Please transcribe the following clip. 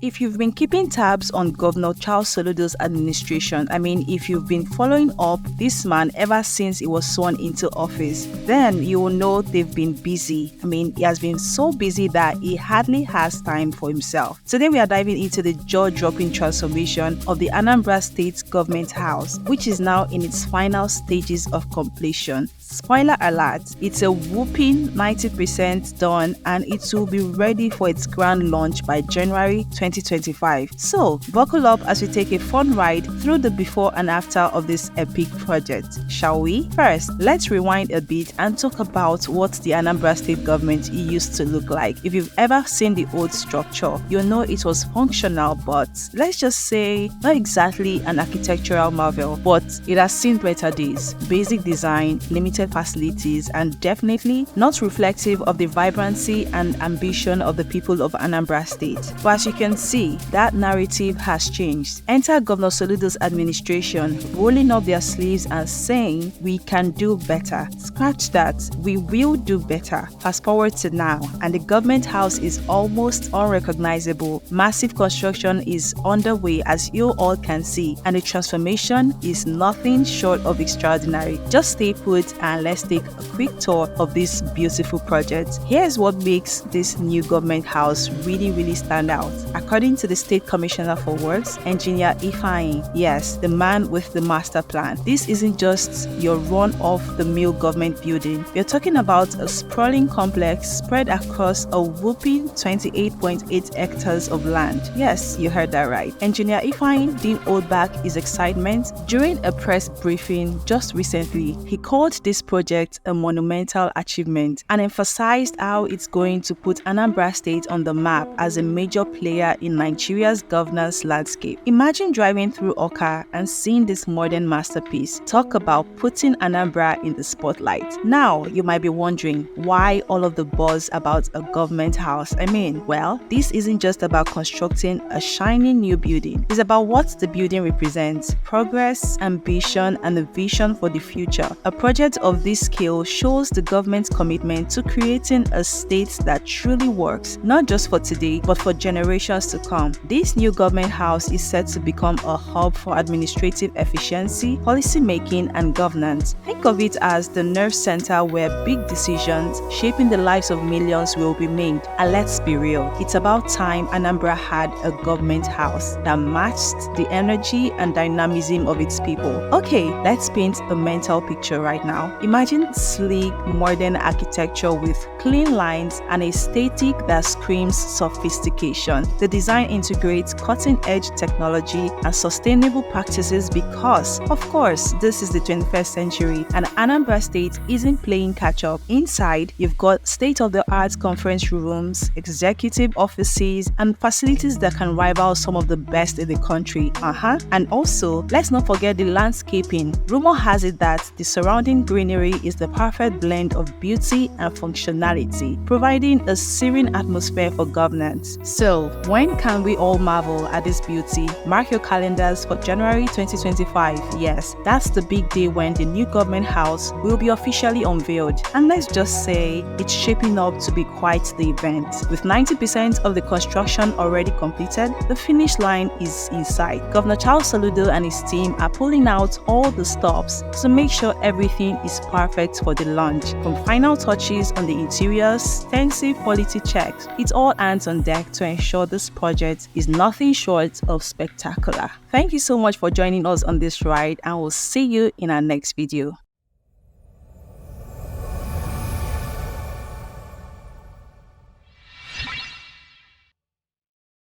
If you've been keeping tabs on Governor Charles Soludo's administration, if you've been following up this man ever since he was sworn into office, then you will know they've been busy. He has been so busy that he hardly has time for himself. Today we are diving into the jaw-dropping transformation of the Anambra State Government House, which is now in its final stages of completion. Spoiler alert, it's a whopping 90% done and it will be ready for its grand launch by January 2025. So, buckle up as we take a fun ride through the before and after of this epic project, shall we? First, let's rewind a bit and talk about what the Anambra State government used to look like. If you've ever seen the old structure, you'll know it was functional, but let's just say not exactly an architectural marvel, but it has seen better days. Basic design, limited facilities, and definitely not reflective of the vibrancy and ambition of the people of Anambra State. But as you can see, that narrative has changed. Enter Governor Soludo's administration, rolling up their sleeves and saying, we can do better. Scratch that, we will do better. Fast forward to now, and the government house is almost unrecognizable. Massive construction is underway, as you all can see, and the transformation is nothing short of extraordinary. Just stay put and let's take a quick tour of this beautiful project. Here's what makes this new government house really stand out. According to the State Commissioner for Works, Engineer Ifeanyi, yes, the man with the master plan, this isn't just your run-off-the-mill government building. We're talking about a sprawling complex spread across a whopping 28.8 hectares of land. Yes, you heard that right. Engineer Ifeanyi didn't hold back his excitement. During a press briefing just recently, he called this project a monumental achievement and emphasized how it's going to put Anambra State on the map as a major player in Nigeria's governance landscape. Imagine driving through Oka and seeing this modern masterpiece. Talk about putting Anambra in the spotlight. Now, you might be wondering, why all of the buzz about a government house? Well, this isn't just about constructing a shiny new building. It's about what the building represents: progress, ambition, and the vision for the future. A project of this scale shows the government's commitment to creating a state that truly works, not just for today, but for generations to come. This new government house is set to become a hub for administrative efficiency, policy making, and governance. Think of it as the nerve center where big decisions shaping the lives of millions will be made. And let's be real, it's about time Anambra had a government house that matched the energy and dynamism of its people. Okay, let's paint a mental picture right now. Imagine sleek, modern architecture with clean lines and a aesthetic that screams sophistication. The design integrates cutting-edge technology and sustainable practices because, of course, this is the 21st century and Anambra State isn't playing catch-up. Inside, you've got state-of-the-art conference rooms, executive offices, and facilities that can rival some of the best in the country. And also, let's not forget the landscaping. Rumor has it that the surrounding greenery is the perfect blend of beauty and functionality, providing a serene atmosphere for governance. So, when can we all marvel at this beauty? Mark your calendars for January 2025. Yes, that's the big day when the new government house will be officially unveiled. And let's just say it's shaping up to be quite the event. With 90% of the construction already completed, the finish line is in sight. Governor Charles Soludo and his team are pulling out all the stops to make sure everything is perfect for the launch. From final touches on the interiors, extensive quality checks, it's all hands on deck to ensure this project is nothing short of spectacular. Thank you so much for joining us on this ride, and we'll see you in our next video.